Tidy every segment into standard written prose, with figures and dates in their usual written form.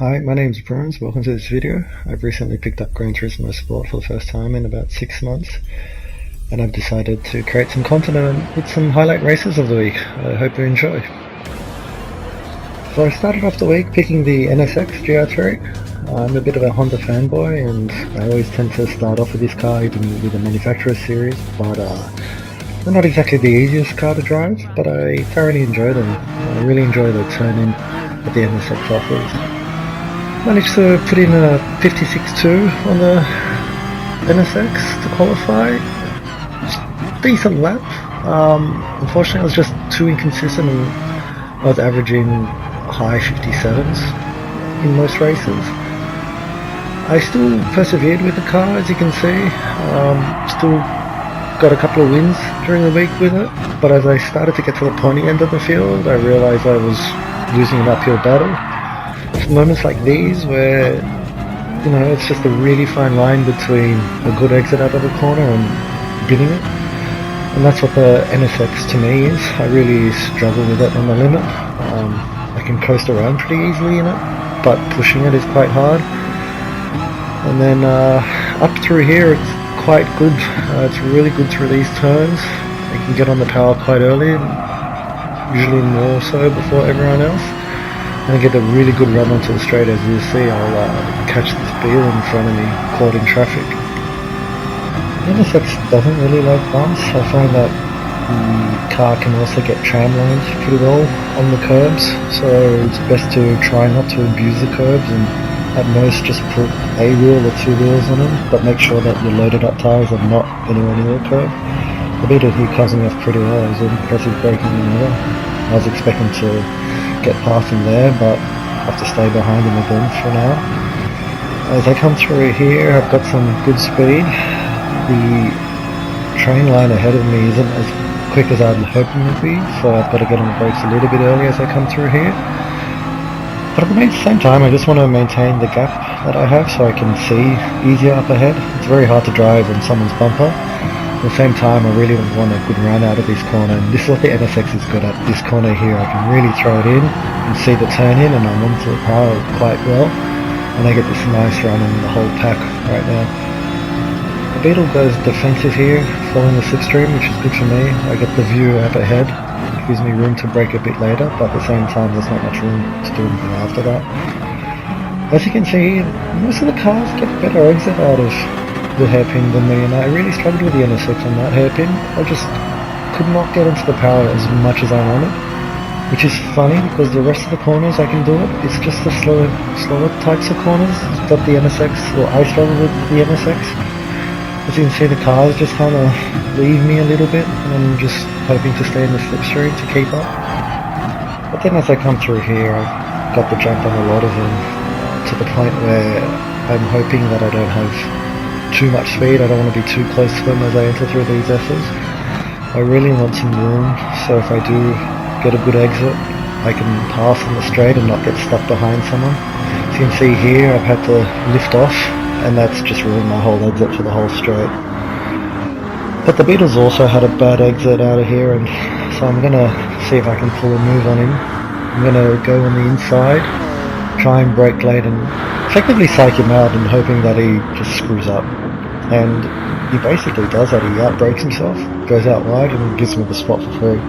Hi, my name's Bruns. Welcome to this video. I've recently picked up Gran Turismo Sport for the first time in about 6 months, and I've decided to create some content with some highlight races of the week. I hope you enjoy. So I started off the week picking the NSX GR3. I'm a bit of a Honda fanboy, and I always tend to start off with this car even with the manufacturer series, but they're not exactly the easiest car to drive, but I thoroughly enjoy them. I really enjoy the turn-in that the NSX offers. Managed to put in a 56.2 on the NSX to qualify. Decent lap. Unfortunately, I was just too inconsistent, and I was averaging high 57s in most races. I still persevered with the car, as you can see. Still got a couple of wins during the week with it, but as I started to get to the pointy end of the field, I realised I was losing an uphill battle. It's moments like these where, you know, it's just a really fine line between a good exit out of the corner and bidding it. And that's what the NSX to me is. I really struggle with it on the limit. I can coast around pretty easily in it, but pushing it is quite hard. And then up through here it's quite good. It's really good through these turns. You can get on the power quite early, usually more so before everyone else. And I get a really good run onto the straight. As you see, I'll catch this beetle in front of me caught in traffic. The NSX doesn't really like bumps. I find that the car can also get tram lines pretty well on the curbs, so it's best to try not to abuse the curbs and at most just put a wheel or two wheels on them, but make sure that your loaded up tyres are not anywhere near the curb. The beetle here comes me off pretty well. It was impressive braking maneuver. I was expecting to get past him there, but I have to stay behind him again for now. As I come through here, I've got some good speed. The train line ahead of me isn't as quick as I'd hoped it would be, so I've got to get on the brakes a little bit early as I come through here. But at the same time, I just want to maintain the gap that I have so I can see easier up ahead. It's very hard to drive on someone's bumper. At the same time, I really want a good run out of this corner, and this is what the NSX is good at. This corner here, I can really throw it in and see the turn in, and I'm onto the power quite well, and I get this nice run in the whole pack right now. The beetle goes defensive here, following the slipstream, which is good for me. I get the view up ahead, it gives me room to brake a bit later, but at the same time there's not much room to do anything after that. As you can see, most of the cars get better exit out of the hairpin than me, and I really struggled with the NSX on that hairpin. I just could not get into the power as much as I wanted, which is funny because the rest of the corners I can do it. It's just the slower types of corners that the NSX, or I struggle with the NSX. As you can see, the cars just kind of leave me a little bit, and I'm just hoping to stay in the slipstream to keep up. But then as I come through here, I've got the jump on a lot of them, to the point where I'm hoping that I don't have too much speed. I don't want to be too close to them as I enter through these S's. I really want some room, so if I do get a good exit, I can pass on the straight and not get stuck behind someone. As you can see here, I've had to lift off, and that's just ruined my whole exit for the whole straight. But the Beetle's also had a bad exit out of here, and so I'm going to see if I can pull a move on him. I'm going to go on the inside, try and brake late and effectively psych him out, and hoping that he just screws up. And he basically does that. He outbrakes himself, goes out wide, and gives me the spot for free.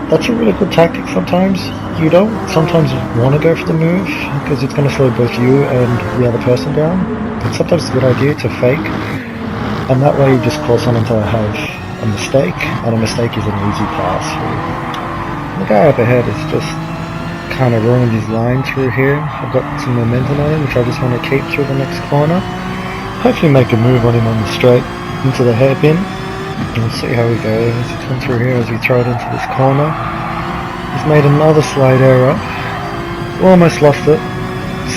That's a really good tactic sometimes. You don't sometimes want to go for the move because it's going to slow both you and the other person down. But sometimes it's a good idea to fake, and that way you just cause someone to have a mistake, and a mistake is an easy pass. The guy up ahead is just kind of ruined his line through here. I've got some momentum on him, which I just want to keep through the next corner. Hopefully make a move on him on the straight into the hairpin. And we'll see how he goes as he comes through here, as we throw it into this corner. He's made another slight error. Almost lost it.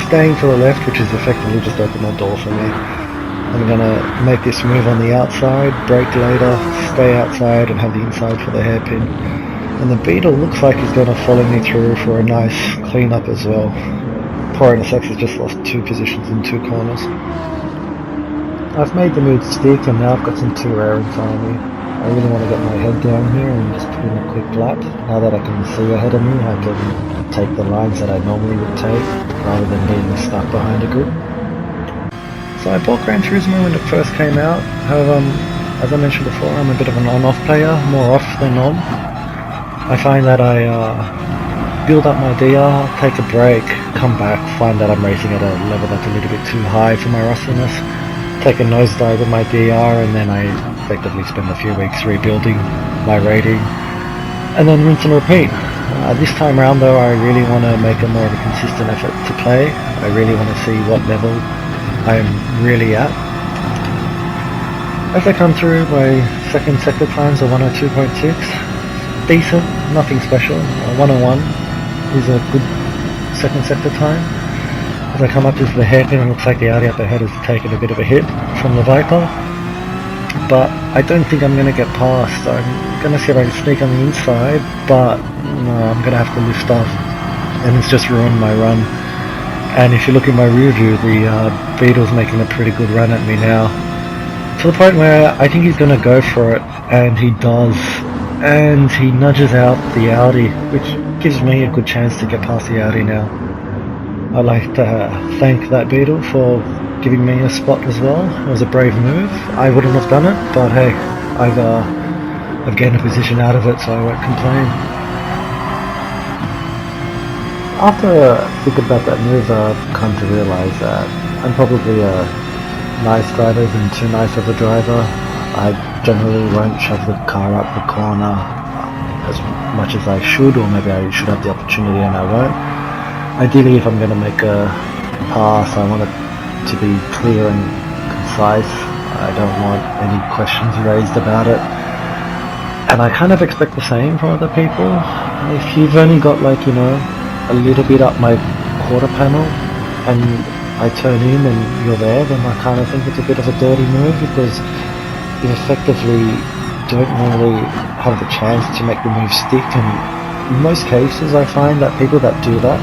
Staying to the left, which is effectively just opened the door for me. I'm going to make this move on the outside, brake later, stay outside and have the inside for the hairpin. And the Beetle looks like he's going to follow me through for a nice clean up as well. Poor NSX has just lost 2 positions in 2 corners. I've made the move stick, and now I've got some 2 air in front of me. I really want to get my head down here and just put in a quick lap. Now that I can see ahead of me, I can take the lines that I normally would take rather than being stuck behind a group. So I bought Gran Turismo when it first came out. However, as I mentioned before, I'm a bit of an on-off player, more off than on. I find that I build up my DR, take a break, come back, find that I'm racing at a level that's a little bit too high for my rustiness, take a nosedive with my DR, and then I effectively spend a few weeks rebuilding my rating, and then rinse and repeat. This time around though, I really want to make a more of a consistent effort to play. I really want to see what level I'm really at. As I come through, my second sector times are 102.6. Decent, nothing special. 101 is a good second sector time. As I come up to the hairpin, it looks like the Audi up ahead has taken a bit of a hit from the Viper. But I don't think I'm going to get past. I'm going to see if I can sneak on the inside, but no, I'm going to have to lift off. And it's just ruined my run. And if you look in my rear view, the Beetle's making a pretty good run at me now. To the point where I think he's going to go for it, and he does. And he nudges out the Audi, which gives me a good chance to get past the Audi now. I'd like to thank that Beetle for giving me a spot as well. It was a brave move. I wouldn't have done it, but hey, I've gained a position out of it, so I won't complain. After thinking about that move, I've come to realise that I'm probably a nice driver than too nice of a driver. I generally won't shove the car up the corner as much as I should, or maybe I should have the opportunity and I won't. Ideally, if I'm going to make a pass, I want it to be clear and concise. I don't want any questions raised about it. And I kind of expect the same from other people. If you've only got like, a little bit up my quarter panel and I turn in and you're there, then I kind of think it's a bit of a dirty move, because you effectively don't really have the chance to make the move stick. And in most cases I find that people that do that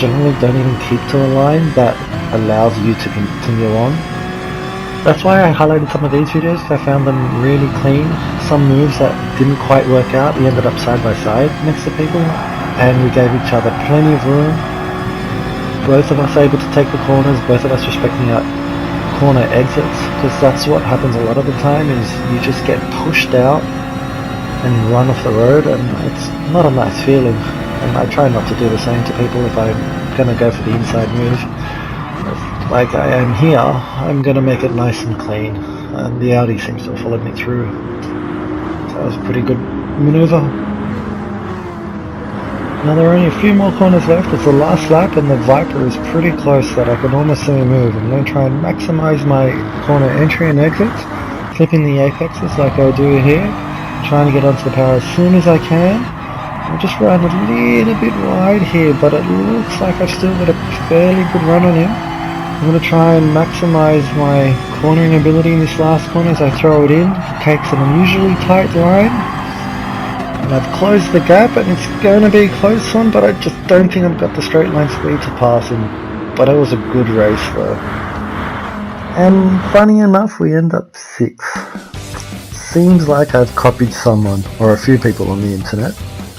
generally don't even keep to a line that allows you to continue on. That's why I highlighted some of these videos, because I found them really clean. Some moves that didn't quite work out, we ended up side by side next to people, and we gave each other plenty of room. Both of us able to take the corners, both of us respecting our corner exits, because that's what happens a lot of the time, is you just get pushed out and run off the road, and it's not a nice feeling. And I try not to do the same to people if I'm going to go for the inside move. Like I am here, I'm going to make it nice and clean, and the Audi seems to have followed me through. So that was a pretty good maneuver. Now there are only a few more corners left. It's the last lap and the Viper is pretty close that I can almost see a move. I'm going to try and maximize my corner entry and exit, flipping the apexes like I do here, trying to get onto the power as soon as I can. I'll just run a little bit wide here, but it looks like I've still got a fairly good run on him. I'm going to try and maximize my cornering ability in this last corner as I throw it in. It takes an unusually tight line. And I've closed the gap, and it's going to be a close one, but I just don't think I've got the straight line speed to pass him. But it was a good race though. And funny enough, we end up 6th. Seems like I've copied someone, or a few people on the internet.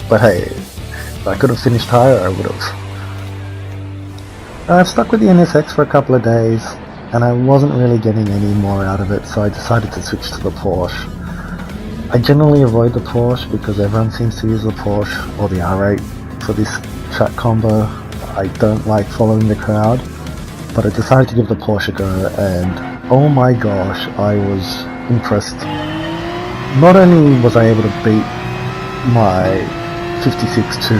But hey, if I could have finished higher, I would have. I've stuck with the NSX for a couple of days, and I wasn't really getting any more out of it, so I decided to switch to the Porsche. I generally avoid the Porsche because everyone seems to use the Porsche or the R8 for this track combo. I don't like following the crowd, but I decided to give the Porsche a go, and oh my gosh, I was impressed. Not only was I able to beat my 56 to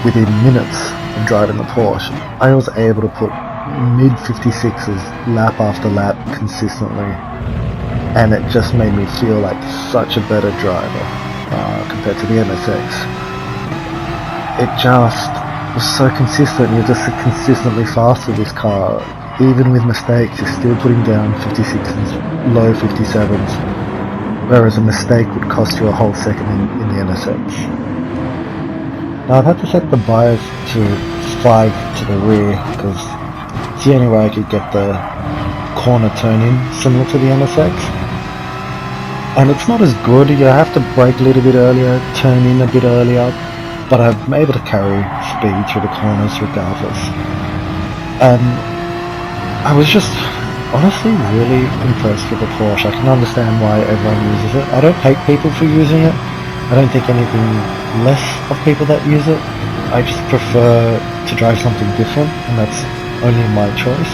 within minutes of driving the Porsche, I was able to put mid 56s lap after lap consistently. And it just made me feel like such a better driver compared to the NSX. It just was so consistent. You're just consistently fast with this car. Even with mistakes, you're still putting down 56s, low 57s, whereas a mistake would cost you a whole second in the NSX. Now I've had to set the bias to 5 to the rear, because it's the only way I could get the corner turn in similar to the NSX. and it's not as good. You have to brake a little bit earlier, turn in a bit earlier, but I'm able to carry speed through the corners regardless. And I was just honestly really impressed with the Porsche. I can understand why everyone uses it. I don't hate people for using it. I don't think anything less of people that use it. I just prefer to drive something different, and that's only my choice.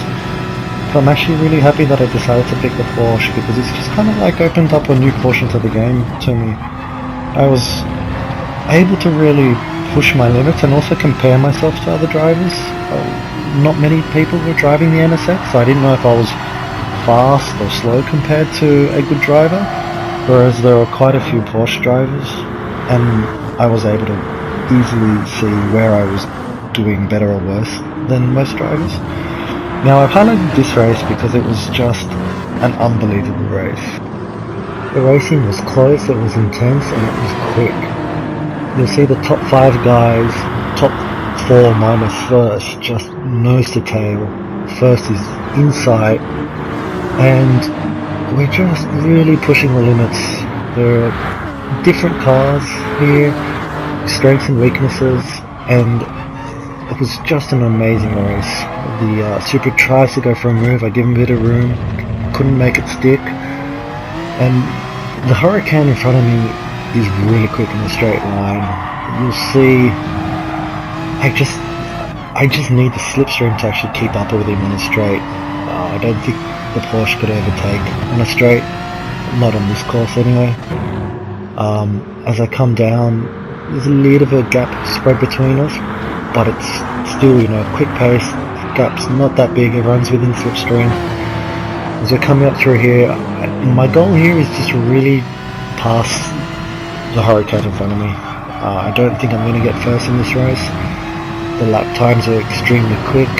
But I'm actually really happy that I decided to pick the Porsche, because it's just kind of like opened up a new portion to the game to me. I was able to really push my limits and also compare myself to other drivers. Not many people were driving the NSX, so I didn't know if I was fast or slow compared to a good driver, whereas there were quite a few Porsche drivers, and I was able to easily see where I was doing better or worse than most drivers. Now, I've highlighted this race because it was just an unbelievable race. The racing was close, it was intense, and it was quick. You'll see the top 5 guys, top 4 minus first, just nose to tail. First is in sight, and we're just really pushing the limits. There are different cars here, strengths and weaknesses, and it was just an amazing race. The Supra tries to go for a move, I give him a bit of room, couldn't make it stick, and the Hurricane in front of me is really quick in a straight line. You'll see, I just need the slipstream to actually keep up with him in a straight. I don't think the Porsche could overtake on a straight, not on this course anyway. As I come down, there's a little bit of a gap spread between us, but it's still, you know, quick pace, gap's not that big, it runs within slipstream. As we're coming up through here, my goal here is just to really pass the Hurricane in front of me. I don't think I'm going to get first in this race. The lap times are extremely quick,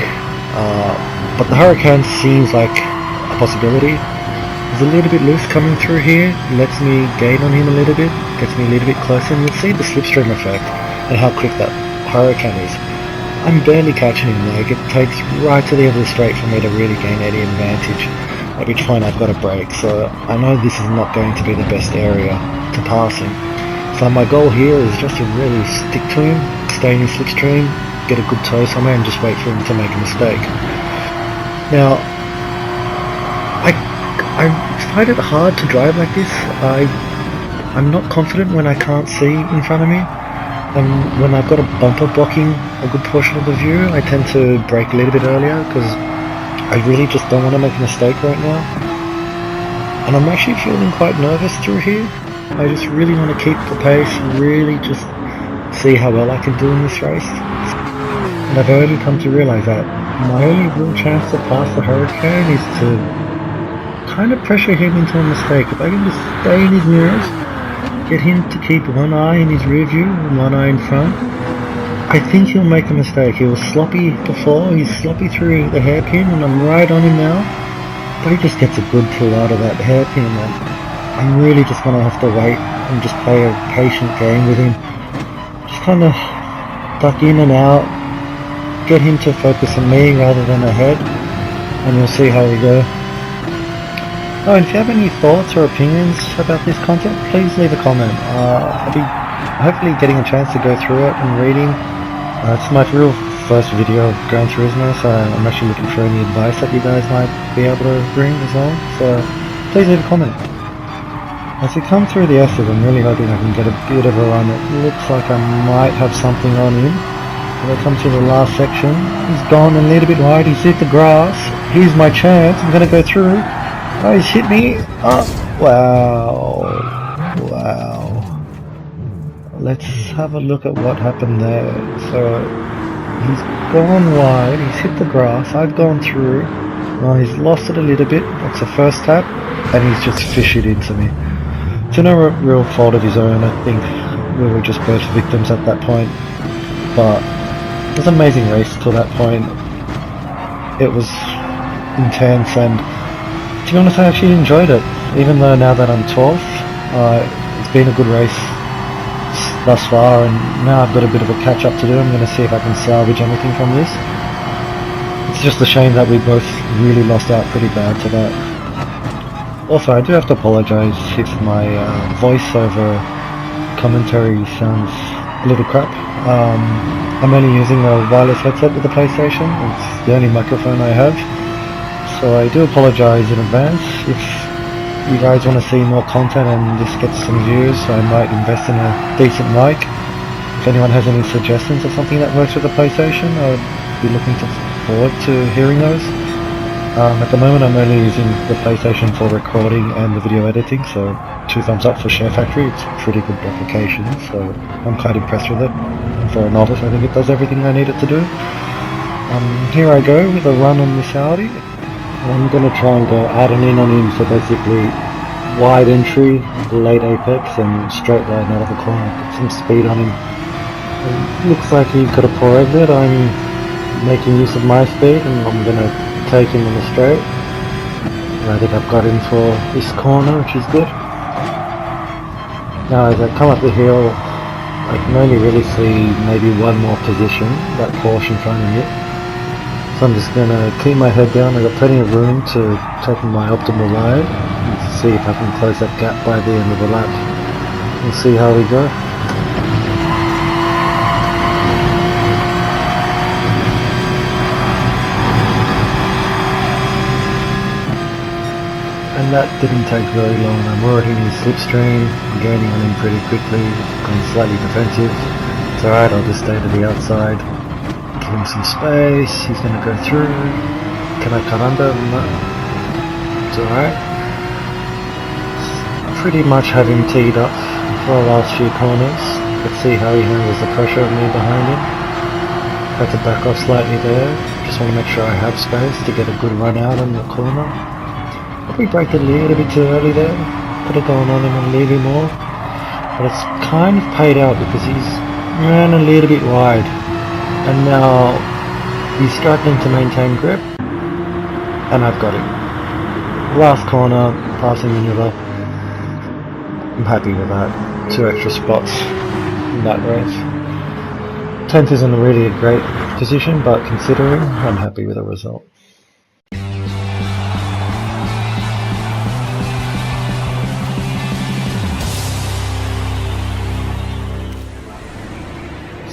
but the Hurricane seems like a possibility. He's a little bit loose coming through here, lets me gain on him a little bit, gets me a little bit closer, and you'll see the slipstream effect and how quick that Hurricane is. I'm barely catching him, like it takes right to the end of the straight for me to really gain any advantage, at which point I've got to brake, so I know this is not going to be the best area to pass him. So my goal here is just to really stick to him, stay in his slipstream, get a good toe somewhere and just wait for him to make a mistake. Now, I find it hard to drive like this. I'm not confident when I can't see in front of me, and when I've got a bumper blocking a good portion of the view, I tend to brake a little bit earlier because I really just don't want to make a mistake right now. And I'm actually feeling quite nervous through here. I just really want to keep the pace, really just see how well I can do in this race. And I've only come to realise that my only real chance to pass the Hurricane is to kind of pressure him into a mistake. If I can just stay in his mirrors, get him to keep one eye in his rear view and one eye in front, I think he'll make a mistake. He was sloppy before, he's sloppy through the hairpin, and I'm right on him now, but he just gets a good pull out of that hairpin, and I'm really just going to have to wait and just play a patient game with him. Just kind of duck in and out, get him to focus on me rather than ahead, and you'll see how we go. Oh, and if you have any thoughts or opinions about this content, please leave a comment. I'll be hopefully getting a chance to go through it and reading. It's my real first video of Gran Turismo, so I'm actually looking for any advice that you guys might be able to bring as well. So please leave a comment. As we come through the S's, I'm really hoping I can get a bit of a run. It looks like I might have something on him. As I come to the last section, he's gone a little bit wide, he's hit the grass. Here's my chance, I'm going to go through. Oh, he's hit me. Oh, wow. Let's have a look at what happened there. So, he's gone wide, he's hit the grass, I've gone through. Well, he's lost it a little bit, that's the first tap, and he's just fished it into me. To no real fault of his own, I think we were just both victims at that point. But it was an amazing race till that point. It was intense, and to be honest, I actually enjoyed it. Even though now that I'm 12th, it's been a good race thus far, and now I've got a bit of a catch up to do. I'm going to see if I can salvage anything from this. It's just a shame that we both really lost out pretty bad to that. Also, I do have to apologise if my voiceover commentary sounds a little crap. I'm only using a wireless headset with the PlayStation. It's the only microphone I have. So I do apologise in advance. If you guys want to see more content and this gets some views, I might invest in a decent mic. If anyone has any suggestions of something that works with the PlayStation, I'd be looking forward to hearing those. At the moment I'm only using the PlayStation for recording and the video editing, so 2 thumbs up for Share Factory. It's a pretty good application, so I'm quite impressed with it. And for a novice, I think it does everything I need it to do. Here I go with a run on this Audi. I'm going to try and go out and in on him, so basically wide entry, late apex and straight line out of the corner. Get some speed on him. It looks like he got a poor exit. I'm making use of my speed and I'm going to take him on the straight. I think I've got him for this corner, which is good. Now as I come up the hill, I can only really see maybe one more position, that Porsche in front of me. So I'm just going to keep my head down. I've got plenty of room to take my optimal line and see if I can close that gap by the end of the lap. We'll see how we go. And that didn't take very long. I'm already in slipstream, I'm gaining on him pretty quickly, going slightly defensive. It's alright, I'll just stay to the outside, give him some space, he's going to go through. Can I cut under? No. It's alright. Pretty much have him teed up for the last few corners. Let's see how he handles the pressure of me behind him. Had to back off slightly there, just want to make sure I have space to get a good run out in the corner. We braked a little bit too early there, could have gone on him a little bit more, but it's kind of paid out because he's ran a little bit wide and now he's struggling to maintain grip and I've got him. Last corner, passing maneuver, I'm happy with that, 2 extra spots in that race. 10th isn't really a great position, but considering, I'm happy with the result.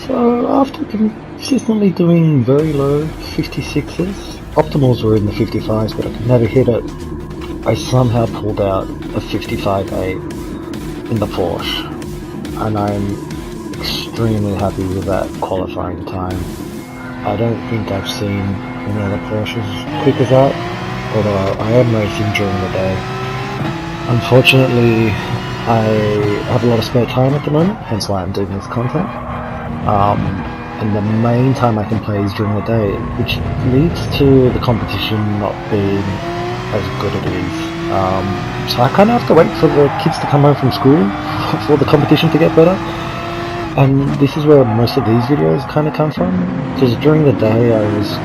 So after consistently doing very low 56s, optimals were in the 55s but I could never hit it, I somehow pulled out a 55.8 in the Porsche and I'm extremely happy with that qualifying time. I don't think I've seen any other Porsches quick as that, although I am racing during the day. Unfortunately I have a lot of spare time at the moment, hence why I'm doing this content. And the main time I can play is during the day, which leads to the competition not being as good as it is. So I kind of have to wait for the kids to come home from school for the competition to get better. And this is where most of these videos kind of come from, because during the day I was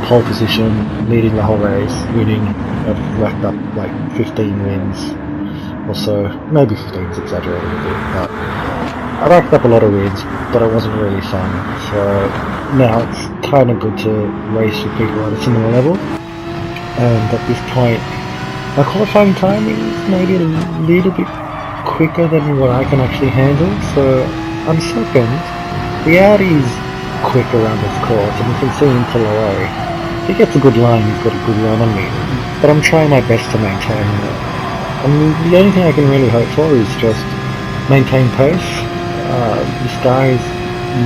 pole position, leading the whole race, winning. I've racked up like 15 wins or so, maybe 15 is exaggerating a bit, but I racked up a lot of wins, but it wasn't really fun. So now it's kind of good to race with people at a similar level. And at this point, my qualifying time is maybe a little bit quicker than what I can actually handle. So I'm second. The Audi's quick around this course, and you can see him pull away. If he gets a good line, he's got a good run on me. But I'm trying my best to maintain it. And the only thing I can really hope for is just maintain pace. This guy's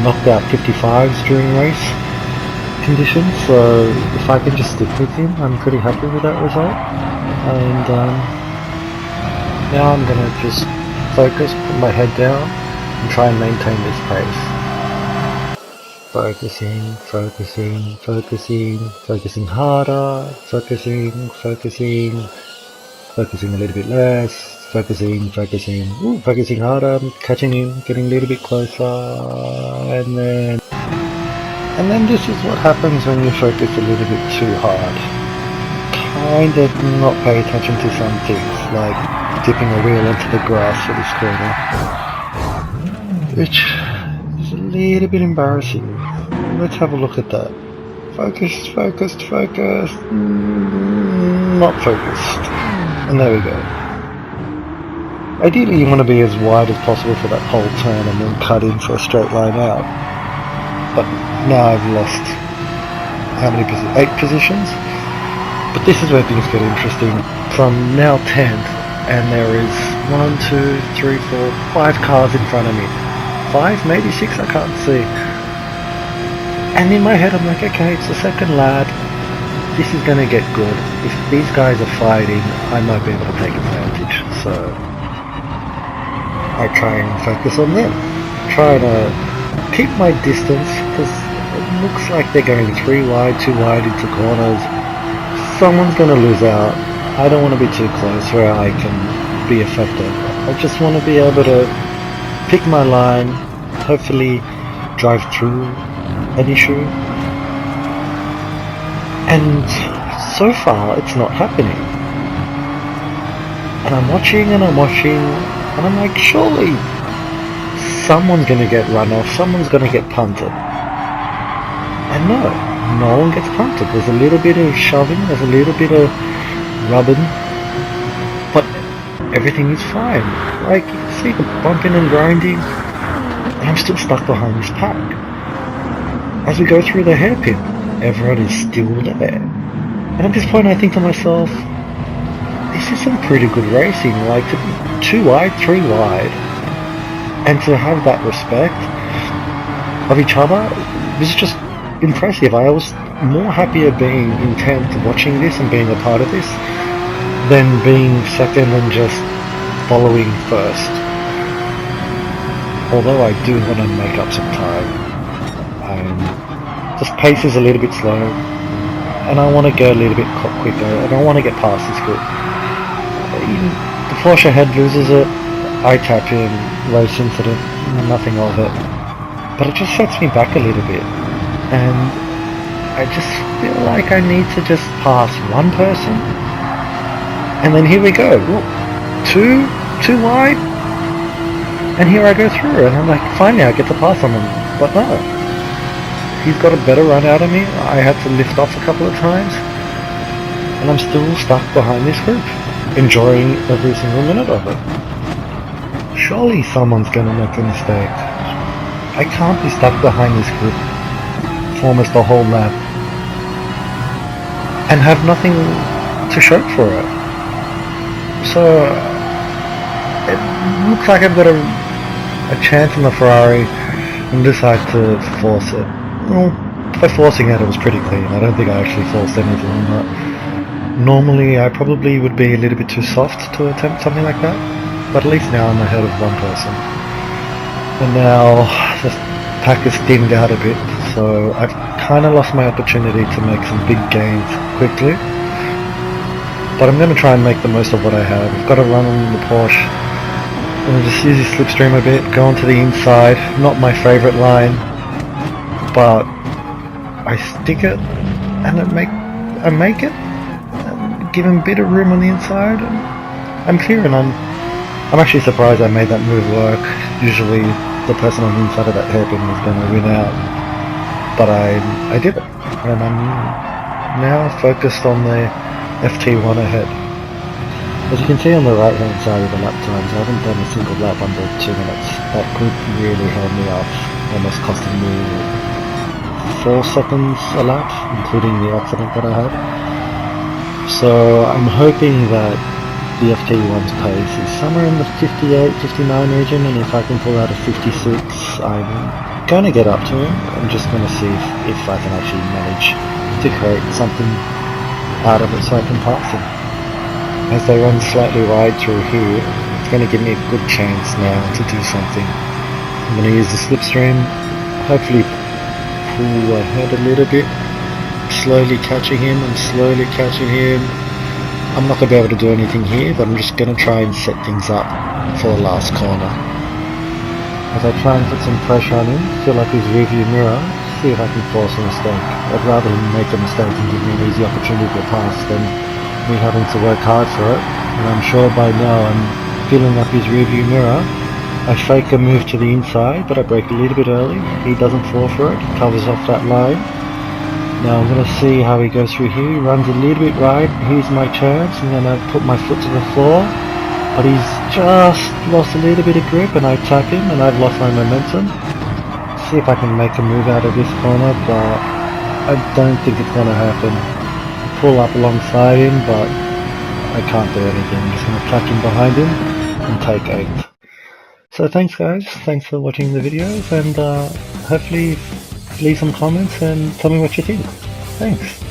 knocked out 55s during race conditions, so if I can just stick with him, I'm pretty happy with that result. And now I'm going to just focus, put my head down, and try and maintain this pace. Focusing, focusing, focusing, focusing harder, focusing, focusing, focusing a little bit less. Focusing, focusing harder, catching him, getting a little bit closer, and then this is what happens when you focus a little bit too hard. Kind of not pay attention to some things, like dipping a wheel into the grass for this corner, which is a little bit embarrassing. Let's have a look at that. Focused, focused, focused, not focused. And there we go. Ideally you want to be as wide as possible for that whole turn and then cut in for a straight line out. But now I've lost, how many positions? 8 positions? But this is where things get interesting. So I'm now 10th, and there is 1, 2, 3, 4, 5 cars in front of me. 5, maybe 6, I can't see. And in my head I'm like, okay, it's the second lap. This is going to get good. If these guys are fighting, I might be able to take advantage. So I try and focus on them. Try to keep my distance, because it looks like they're going 3 wide, 2 wide into corners. Someone's going to lose out. I don't want to be too close where I can be effective. I just want to be able to pick my line, hopefully drive through an issue. And so far it's not happening. And I'm watching and I'm like, surely someone's going to get run off, someone's going to get punted. And no one gets punted. There's a little bit of shoving, there's a little bit of rubbing, but everything is fine. Like, you can see the bumping and grinding, and I'm still stuck behind this pack. As we go through the hairpin, everyone is still there. And at this point I think to myself, this is some pretty good racing. Like, to be 2 wide, 3 wide, and to have that respect of each other, this is just impressive. I was more happier being in 10th watching this and being a part of this than being second and just following first. Although I do want to make up some time. Just pace is a little bit slow, and I want to go a little bit quicker, and I want to get past this group. The Porsche head loses it, I tap in, race incident, nothing of it. But it just sets me back a little bit, and I just feel like I need to just pass one person, and then here we go. Look, two wide, and here I go through, and I'm like, finally I get to pass on him, but no. He's got a better run out of me. I had to lift off a couple of times, and I'm still stuck behind this group, enjoying every single minute of it. Surely someone's gonna make a mistake. I can't be stuck behind this group for almost the whole lap and have nothing to show for it. So it looks like I've got a chance in the Ferrari and decide to force it. Well, by forcing it was pretty clean. I don't think I actually forced anything, but normally I probably would be a little bit too soft to attempt something like that. But at least now I'm ahead of one person. And now the pack is thinned out a bit, so I've kind of lost my opportunity to make some big gains quickly. But I'm going to try and make the most of what I have. I've got to run on the Porsche. I'm going to just use the slipstream a bit, go onto the inside. Not my favourite line, but I stick it and I make it. Give him a bit of room on the inside. And I'm clear, and I'm actually surprised I made that move work. Usually the person on the inside of that hairpin was going to win out, but I did it, and I'm now focused on the FT1 ahead. As you can see on the right hand side of the lap times, I haven't done a single lap under 2 minutes. That group really held me up, almost costing me 4 seconds a lap, including the accident that I had. So I'm hoping that the FT1's pace is somewhere in the 58, 59 region, and if I can pull out a 56, I'm going to get up to him. I'm just going to see if I can actually manage to create something out of it so I can pass him. As they run slightly wide through here, it's going to give me a good chance now to do something. I'm going to use the slipstream, hopefully pull ahead a little bit, slowly catching him and slowly catching him. I'm not going to be able to do anything here, but I'm just going to try and set things up for the last corner. As I try and put some pressure on him, fill up his rearview mirror, see if I can force a mistake. I'd rather him make a mistake and give me an easy opportunity to pass than me having to work hard for it. And I'm sure by now I'm filling up his rearview mirror. I fake a move to the inside, but I brake a little bit early. He doesn't fall for it, covers off that line. Now I'm going to see how he goes through here. He runs a little bit right. Here's my chance. I'm going to put my foot to the floor. But he's just lost a little bit of grip and I tap him and I've lost my momentum. See if I can make a move out of this corner, but I don't think it's going to happen. Pull up alongside him, but I can't do anything. I'm just going to tuck in behind him and take 8th. So thanks guys, thanks for watching the videos, and hopefully leave some comments and tell me what you think. Thanks.